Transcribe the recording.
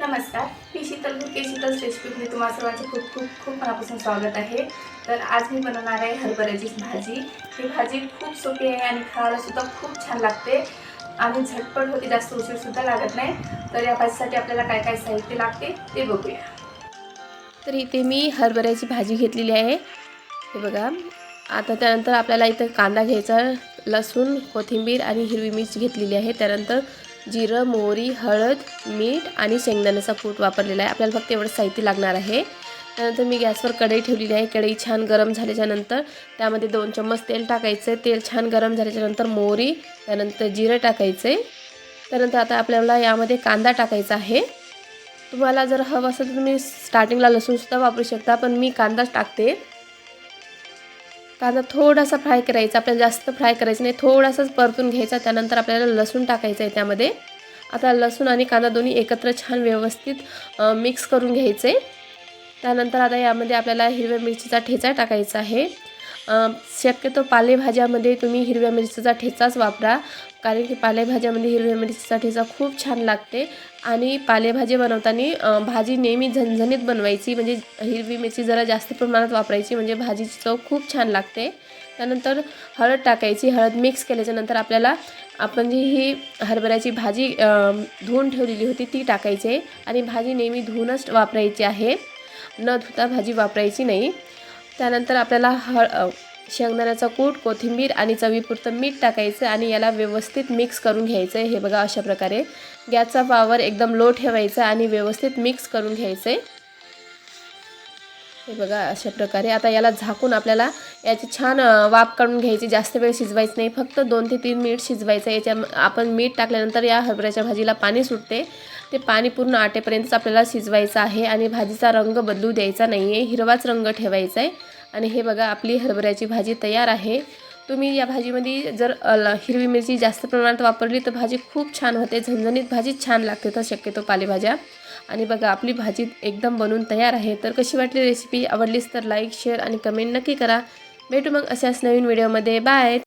नमस्कार, मी शीतल गुरके. शीतल्स रेसिपीमध्ये तुम्हा सर्वांचं खूप खूप खूप मनापासून स्वागत आहे. तर आज मी बनवणार आहे हरभऱ्याची भाजी. ही भाजी खूप सोपी आहे आणि खायला सुद्धा खूप छान लागते आणि झटपट होते, जास्त उशीर सुद्धा लागत नाही. तर या भाजीसाठी आपल्याला काय काय साहित्य लागते ते बघूया. तर इथे मी हरभऱ्याची भाजी घेतलेली आहे. हे बघा. आता त्यानंतर आपल्याला इथं कांदा घ्यायचा, लसूण, कोथिंबीर आणि हिरवी मिरची घेतलेली आहे. त्यानंतर जिरं, मोहरी, हळद, मीठ आणि शेंगदाण्याचा कूट वापरलेला आहे. आपल्याला फक्त एवढं साहित्य लागणार आहे. त्यानंतर मी गॅसवर कढई ठेवलेली आहे. कढई छान गरम झाल्याच्यानंतर त्यामध्ये 2 चम्मच तेल टाकायचं. तेल छान गरम झाल्याच्यानंतर मोहरी, त्यानंतर जिरं टाकायचे. त्यानंतर आता आपल्याला यामध्ये कांदा टाकायचा आहे. तुम्हाला जर हवं असेल तर तुम्ही स्टार्टिंगला लसूणसुद्धा वापरू शकता, पण मी कांदाच टाकते. कांदा थोडासा फ्राय करायचा, आपल्याला जास्त फ्राय करायचं नाही, थोडासाच परतून घ्यायचा. त्यानंतर आपल्याला लसूण टाकायचं आहे त्यामध्ये. आता लसूण आणि कांदा दोन्ही एकत्र छान व्यवस्थित मिक्स करून घ्यायचे. त्यानंतर आता यामध्ये आपल्याला हिरव्या मिरचीचा ठेचा टाकायचा आहे. शक्यतो पालेभाज्यामध्ये तुम्ही हिरव्या मिरचीचा ठेचाच वापरा, कारण की पालेभाज्यामध्ये हिरव्या मिरचीचा ठेचा खूप छान लागते. आणि पालेभाजी बनवताना भाजी नेहमी झणझणीत बनवायची, म्हणजे हिरवी मिरची जरा जास्त प्रमाणात वापरायची, म्हणजे भाजीची चव खूप छान लागते. त्यानंतर हळद टाकायची. हळद मिक्स केल्याच्यानंतर आपल्याला आपण जी ही हरभऱ्याची भाजी धुवून ठेवलेली होती ती टाकायची आणि भाजी नेहमी धुवूनच वापरायची आहे, न धुता भाजी वापरायची नाही. त्यानंतर आपल्याला शेंगदाण्याचा कूट, कोथिंबीर आणि चवीपुरतं मीठ टाकायचं आणि याला व्यवस्थित मिक्स करून घ्यायचं आहे. हे बघा, अशा प्रकारे गॅसचा पॉवर एकदम लो ठेवायचा आणि व्यवस्थित मिक्स करून घ्यायचं आहे. हे बघा, अशा प्रकारे आता याला झाकून आपल्याला याची छान वाफ काढून घ्यायची. जास्त वेळ शिजवायचं नाही, फक्त 2 ते 3 मिनिट शिजवायचं. याच्या आपण मीठ टाकल्यानंतर या हरभऱ्याच्या भाजीला पाणी सुटते, ते पाणी पूर्ण आटेपर्यंतच आपल्याला शिजवायचं आहे आणि भाजीचा रंग बदलू द्यायचा नाही आहे, हिरवाच रंग ठेवायचा आहे. आणि हे बघा, आपली हरभऱ्याची भाजी तयार आहे. तुम्ही या भाजीमध्ये जर हिरवी मिरची जास्त प्रमाणात वापरली तर भाजी खूप छान होते, झणझणीत भाजी छान लागते. तर शक्यतो पालेभाज्या. आणि बघा, आपली भाजी एकदम बनवून तयार आहे. तर कशी वाटली रेसिपी? आवडलीच तर लाईक, शेअर आणि कमेंट नक्की करा. भेटू मग अशाच नवीन व्हिडिओमध्ये. बाय.